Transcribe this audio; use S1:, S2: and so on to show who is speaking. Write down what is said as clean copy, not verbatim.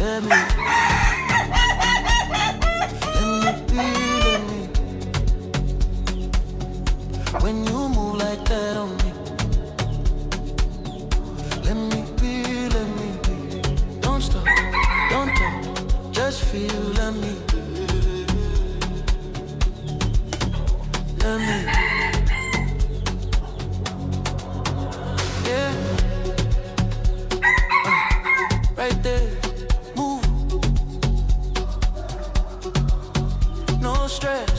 S1: Let me be, let me. When you move like that on me, let me be, let me be. Don't stop, don't talk, just feel, let me. Let me. Yeah. Right there, move. No stress.